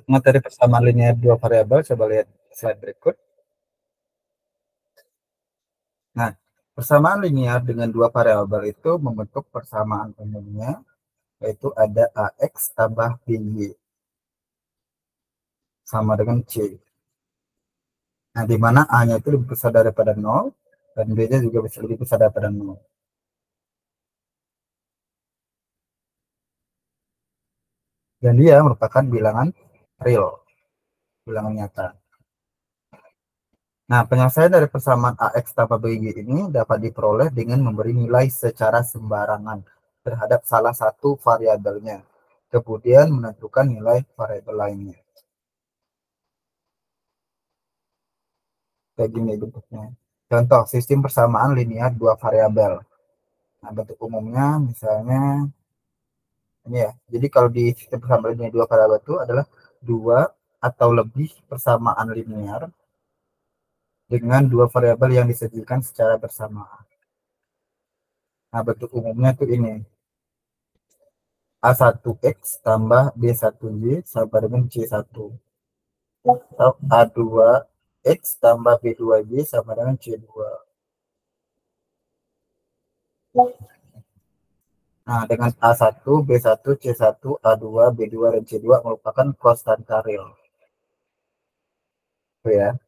Materi persamaan linear dua variabel, coba lihat slide berikut. Nah, persamaan linear dengan dua variabel itu membentuk persamaan umumnya, yaitu ada AX tambah BY sama dengan C. Nah, di mana A-nya itu lebih besar daripada 0, dan B-nya juga bisa lebih besar daripada 0. Dan dia merupakan bilangan real, bilangan nyata. Nah, penyelesaian dari persamaan AX tambah BY ini dapat diperoleh dengan memberi nilai secara sembarangan terhadap salah satu variabelnya, kemudian menentukan nilai variabel lainnya. Kayak gini bentuknya. Contoh, sistem persamaan linear dua variabel. Nah, bentuk umumnya misalnya ini ya. Jadi kalau di sistem persamaan linear dua variabel itu adalah dua atau lebih persamaan linear dengan dua variabel yang disajikan secara bersamaan. Nah, bentuk umumnya itu ini. A1X tambah B1Y sama dengan C1. Atau A2X tambah B2Y sama dengan C2. Nah, dengan A1, B1, C1, A2, B2, dan C2 merupakan konstanta real. Itu ya.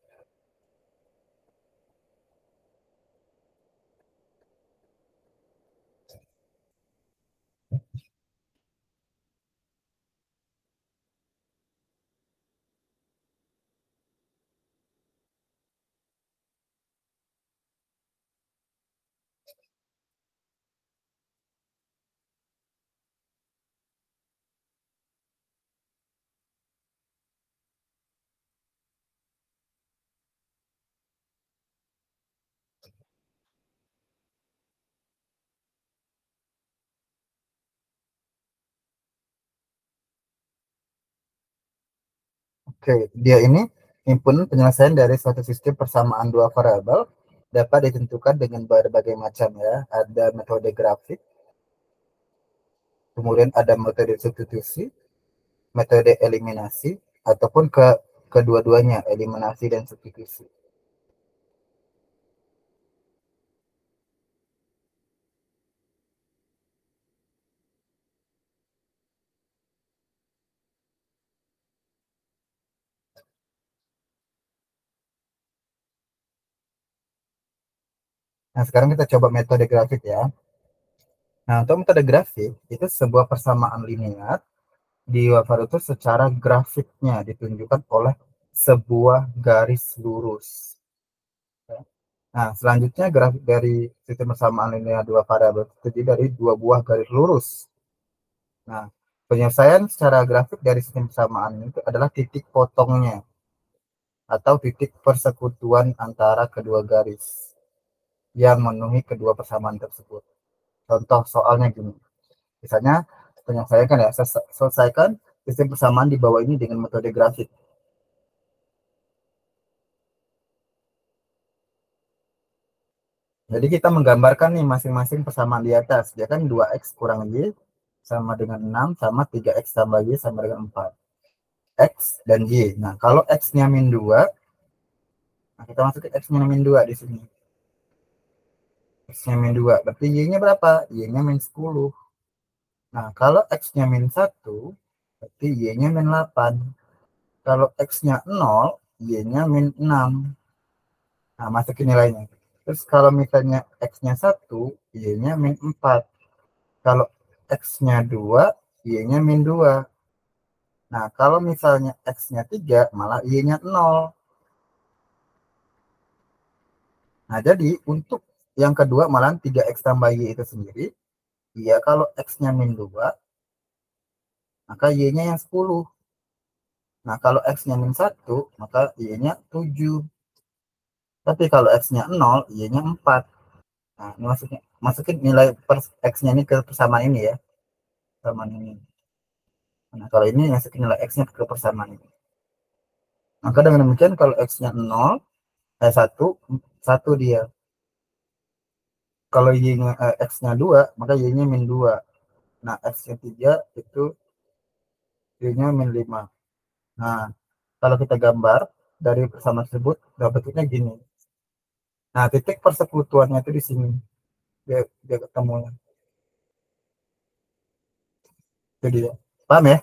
Oke, dia ini himpunan penyelesaian dari suatu sistem persamaan dua variabel dapat ditentukan dengan berbagai macam ya. Ada metode grafik, kemudian ada metode substitusi, metode eliminasi, ataupun kedua-duanya, eliminasi dan substitusi. Nah, sekarang kita coba metode grafik ya. Nah, untuk metode grafik, itu sebuah persamaan linear di wafer itu secara grafiknya ditunjukkan oleh sebuah garis lurus. Nah, selanjutnya grafik dari sistem persamaan linear dua variabel terdiri dari dua buah garis lurus. Nah, penyelesaian secara grafik dari sistem persamaan itu adalah titik potongnya atau titik persekutuan antara kedua garis yang memenuhi kedua persamaan tersebut. Contoh soalnya gini. Misalnya, penyelesaian ya, selesaikan sistem persamaan di bawah ini dengan metode grafik. Jadi kita menggambarkan nih masing-masing persamaan di atas. Ya kan 2x kurang y sama dengan 6 sama 3x tambah y sama dengan 4. X dan y. Nah, kalau x-nya min 2, nah kita masukin x-nya min 2 di sini. X-nya min 2, berarti y-nya berapa? Y-nya min 10. Nah, kalau x-nya min 1, berarti y-nya min 8. Kalau x-nya 0, y-nya min 6. Nah, masukin nilainya. Terus kalau misalnya x-nya 1, y-nya min 4. Kalau x-nya 2, y-nya min 2. Nah, kalau misalnya x-nya 3, malah y-nya 0. Nah, jadi untuk yang kedua, malah 3x tambah y itu sendiri, ya kalau x-nya min 2, maka y-nya yang 10. Nah, kalau x-nya min 1, maka y-nya 7. Tapi kalau x-nya 0, y-nya 4. Nah, ini masukin nilai x-nya ini ke persamaan ini ya. Persamaan ini. Nah, kalau ini masukin nilai x-nya ke persamaan ini. Maka dengan demikian kalau x-nya 0, 1, 1 dia. Kalau y-nya x-nya 2, maka y-nya min 2. Nah, x-nya 3 itu y-nya min 5. Nah, kalau kita gambar dari persamaan tersebut, bentuknya gini. Nah, titik persekutuannya itu di sini. Dia ketemunya. Jadi, paham ya?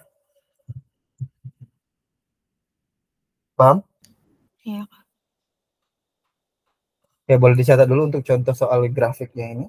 Paham? Iya. Ya, boleh dicatat dulu untuk contoh soal grafiknya ini.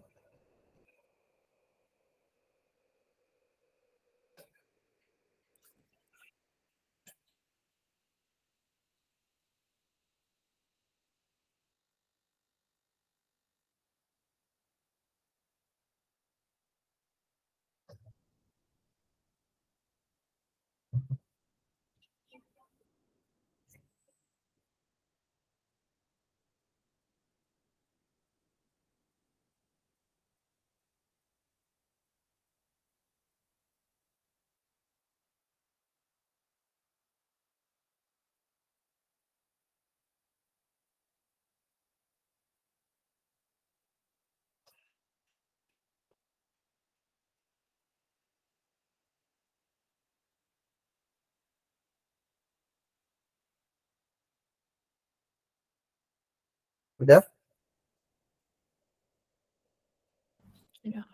Udah? Iya.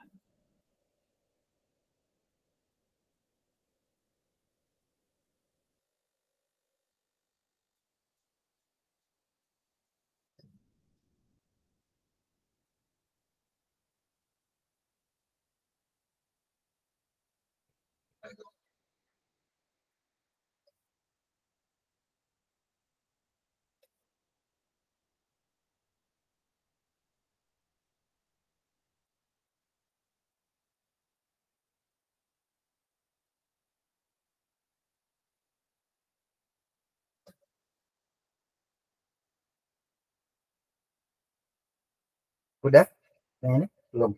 Udah? Yang ini? Belum.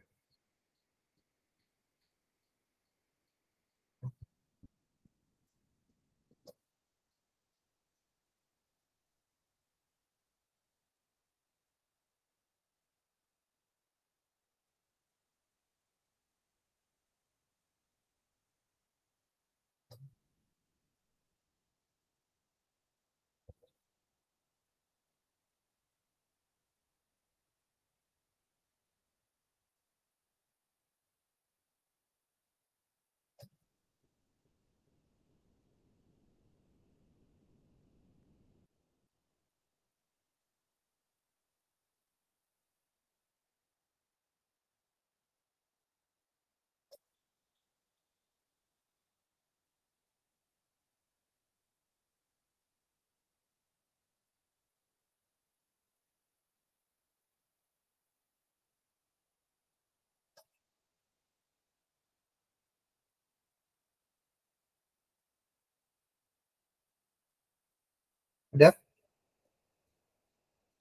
Udah?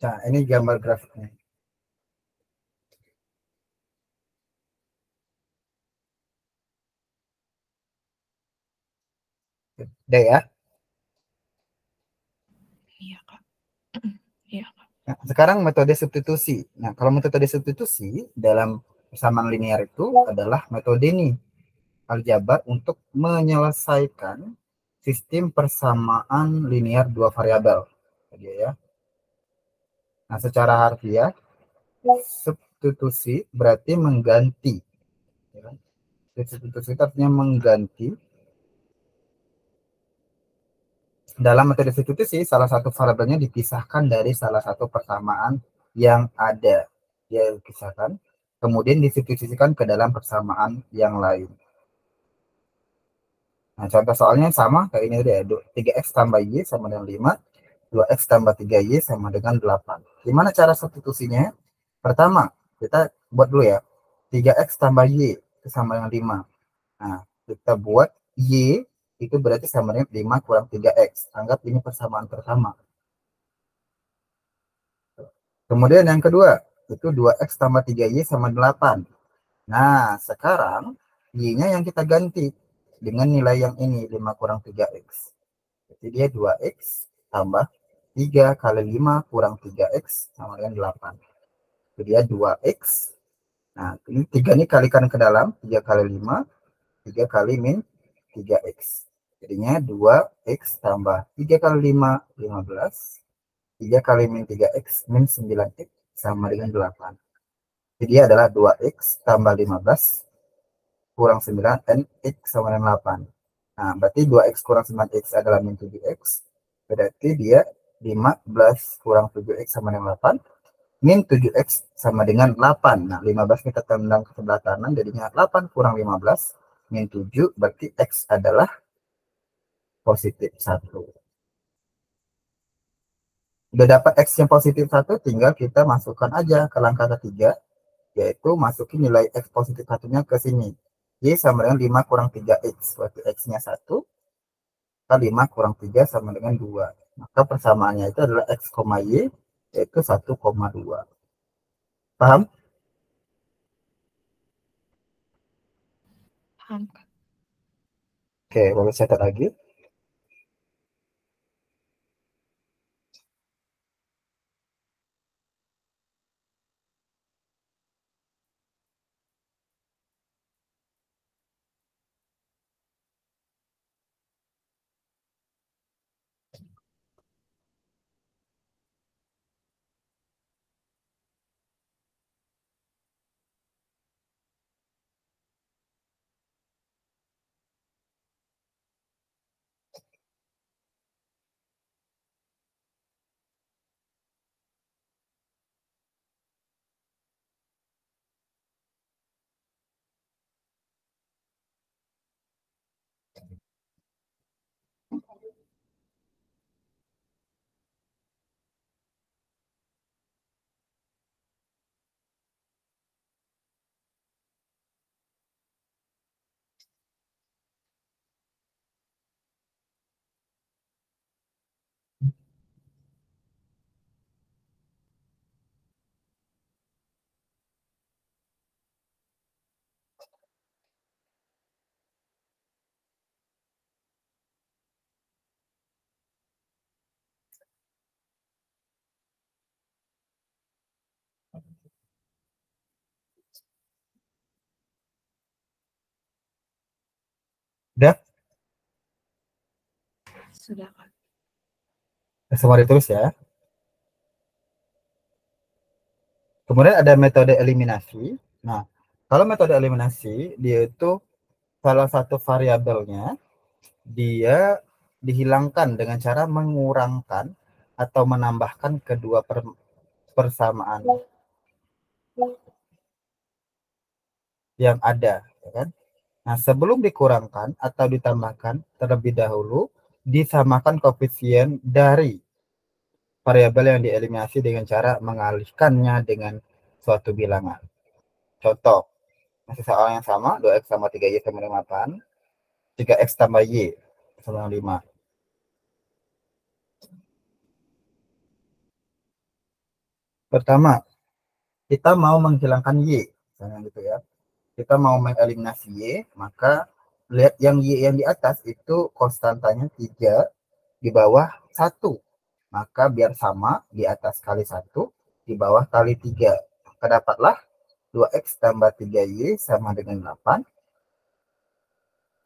Nah, ini gambar grafiknya. Udah ya? Iya, Kak. Iya. Nah, sekarang metode substitusi. Nah, kalau metode substitusi dalam persamaan linear itu adalah metode ini, aljabar untuk menyelesaikan sistem persamaan linear dua variabel. Jadi ya. Nah, secara harfiah substitusi berarti mengganti. Ya. Substitusi itu artinya mengganti. Dalam metode substitusi, salah satu variabelnya dipisahkan dari salah satu persamaan yang ada. Dia dipisahkan, kemudian disubstitusikan ke dalam persamaan yang lain. Nah, contoh soalnya sama kayak ini deh. 3x tambah y sama dengan 5, 2x tambah 3y sama dengan 8. Gimana cara substitusinya? Pertama, kita buat dulu ya. 3x tambah y itu sama dengan 5. Nah, kita buat y itu berarti sama dengan 5 kurang 3x. Anggap ini persamaan pertama. Kemudian yang kedua, itu 2x tambah 3y sama 8. Nah, sekarang y-nya yang kita ganti dengan nilai yang ini, 5 kurang 3x. Jadi dia 2x tambah 3 kali 5 kurang 3x sama dengan 8. Jadi dia 2x. Nah, ini 3 ini kalikan ke dalam, 3 kali 5, 3 kali min 3x. Jadinya 2x tambah 3 kali 5, 15. 3 kali min 3x min 9x sama dengan 8. Jadi adalah 2x tambah 15 kurang 9 dan x sama dengan 8. Nah, berarti 2x kurang 9x adalah min 7x. Berarti dia 15 kurang 7x sama dengan 8. Min 7x sama dengan 8. Nah, 15 kita tendang ke sebelah kanan, jadinya 8 kurang 15 min 7, berarti x adalah positif 1. Udah dapat x yang positif 1, tinggal kita masukkan aja ke langkah ketiga, yaitu masukin nilai x positif satunya ke sini. Y sama dengan 5 kurang 3x, berarti x-nya 1, kali 5 kurang 3 sama dengan 2. Maka persamaannya itu adalah x, y, yaitu 1,2. Paham? Paham, Kak. Oke, boleh catat lagi. Udah? Sudah, Kak. Semua ditulis ya. Kemudian ada metode eliminasi. Nah, kalau metode eliminasi, dia itu salah satu variabelnya, dia dihilangkan dengan cara mengurangkan atau menambahkan kedua persamaan yang ada, ya kan? Nah, sebelum dikurangkan atau ditambahkan, terlebih dahulu disamakan koefisien dari variabel yang dieliminasi dengan cara mengalihkannya dengan suatu bilangan. Contoh, masih soal yang sama, 2x sama 3y sama dengan 8, 3x tambah y sama dengan 5. Pertama, kita mau menghilangkan y, misalnya gitu ya. Kita mau mengeliminasi y, maka lihat yang y yang di atas itu konstantanya 3, di bawah 1. Maka biar sama, di atas kali 1, di bawah kali 3. Maka dapatlah 2x tambah 3y sama dengan 8.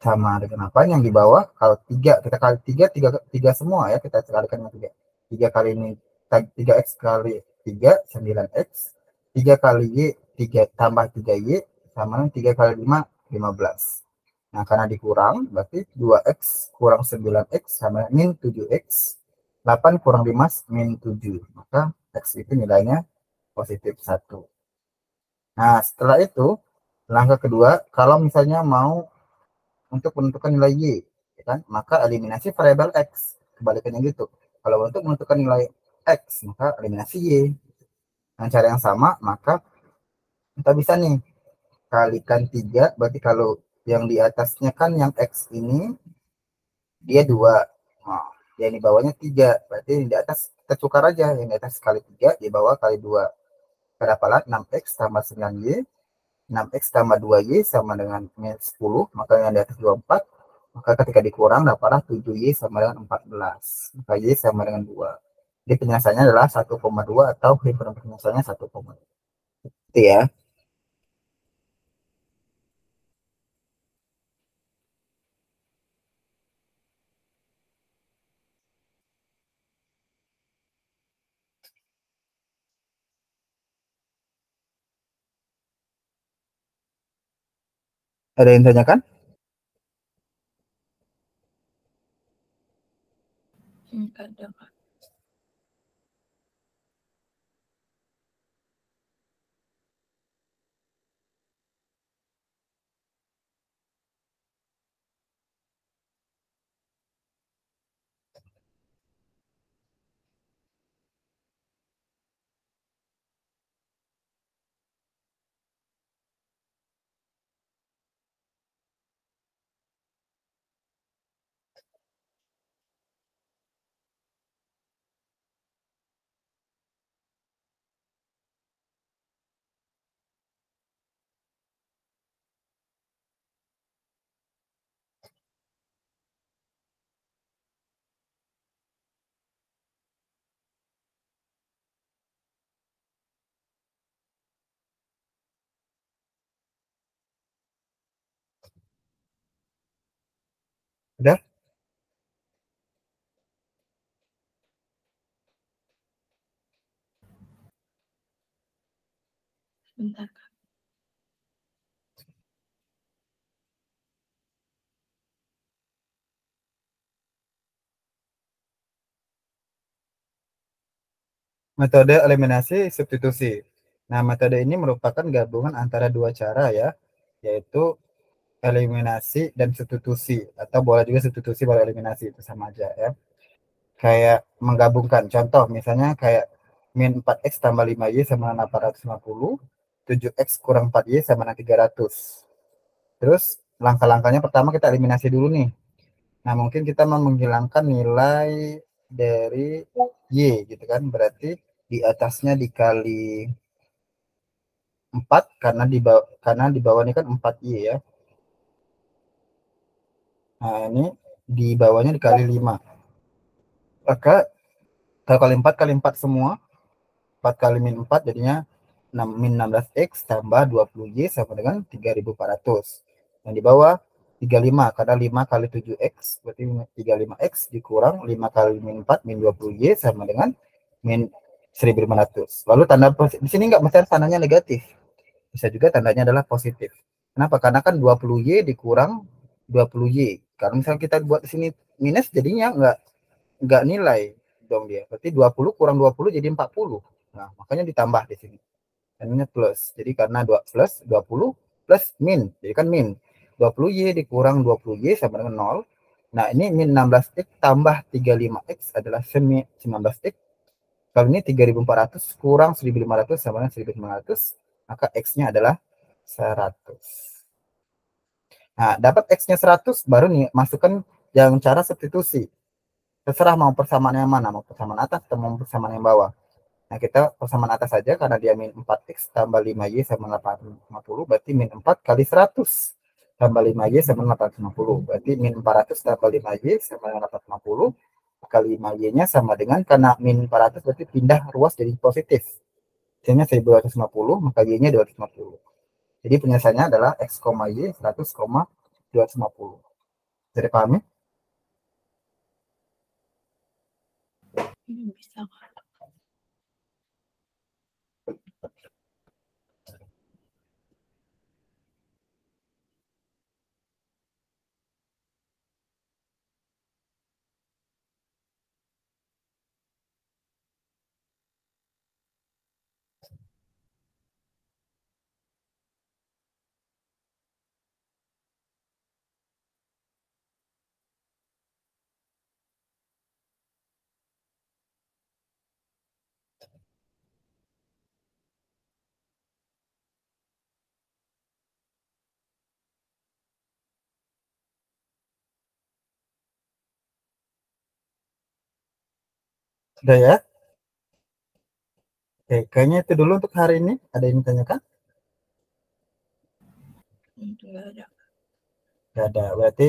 Sama dengan apa yang di bawah, kalau 3, kita kali 3, 3 semua ya, kita kalikan dengan 3. 3 kali ini, 3x kali 3, 9x. 3 kali y, 3 tambah 3y, sama dengan 3 kali 5, 15. Nah, karena dikurang, berarti 2x kurang 9x sama min 7x. 8 kurang 5 min 7. Maka x itu nilainya positif 1. Nah, setelah itu, langkah kedua, kalau misalnya mau untuk menentukan nilai y, ya kan? Maka eliminasi variabel x. Kebalikannya gitu. Kalau untuk menentukan nilai x, maka eliminasi y. Dengan cara yang sama, maka kita bisa nih kalikan 3, berarti kalau yang di atasnya kan yang x ini dia 2. Nah, yang di bawahnya 3. Berarti yang di atas kita tukar aja, yang di atas kali 3, di bawah kali 2. Kedapatlah 6x tambah 9y. 6x tambah 2y sama dengan 10, maka yang di atas 24. Maka ketika dikurang dapatlah 7y sama dengan 14. Maka y sama dengan 2. Jadi penyelesaiannya adalah 1,2 atau himpunan penyelesaiannya 1,2. Itu ya. Ada yang tanyakan? Enggak ada, Kak. Udah? Bentar, Kak. Metode eliminasi substitusi. Nah, metode ini merupakan gabungan antara dua cara ya, yaitu eliminasi dan substitusi, atau boleh juga substitusi baru eliminasi, itu sama aja ya. Kayak menggabungkan, contoh misalnya kayak min 4x tambah 5y sama 850, 7x kurang 4y sama 300. Terus langkah-langkahnya pertama kita eliminasi dulu nih. Nah, mungkin kita mau menghilangkan nilai dari y gitu kan, berarti di atasnya dikali 4 karena di bawah ini kan 4y ya. Nah, ini di bawahnya dikali 5. Maka kalau kali 4 kali 4 semua, 4 kali min 4 jadinya 6, min 16x tambah 20y sama dengan 3400. Yang di bawah 35 karena 5 kali 7x berarti 35x dikurang 5 kali min 4 min 20y sama dengan min 1500. Lalu tanda di sini enggak mesti tandanya negatif. Bisa juga tandanya adalah positif. Kenapa? Karena kan 20y dikurang 20y. Kalau misalnya kita buat di sini minus jadinya enggak nilai dong dia. Berarti 20 kurang 20 jadi 40. Nah, makanya ditambah di sini. N-nya plus. Jadi karena 2 plus 20 plus min. Jadi kan min. 20y dikurang 20y sama dengan 0. Nah, ini min 16x tambah 35x adalah 19x. Kalau ini 3400 kurang 1500 sama dengan 1500, maka x-nya adalah 100. Nah, dapat x-nya 100 baru nih masukkan yang cara substitusi. Terserah mau persamaan yang mana, mau persamaan atas atau mau persamaan yang bawah. Nah, kita persamaan atas saja karena dia min 4x tambah 5y sama 850, berarti min 4 kali 100 tambah 5y sama 850. Berarti min 400 tambah 5y sama 850 kali 5y-nya sama dengan, karena min 400 berarti pindah ruas jadi positif. Hasilnya 1250, maka y-nya 250. Jadi penyelesaiannya adalah x, y 100, 250. Jadi pahami? Bisa, Kak. Sudah ya? Oke, kayaknya itu dulu untuk hari ini. Ada yang ditanyakan? Enggak ada. Tidak ada. Berarti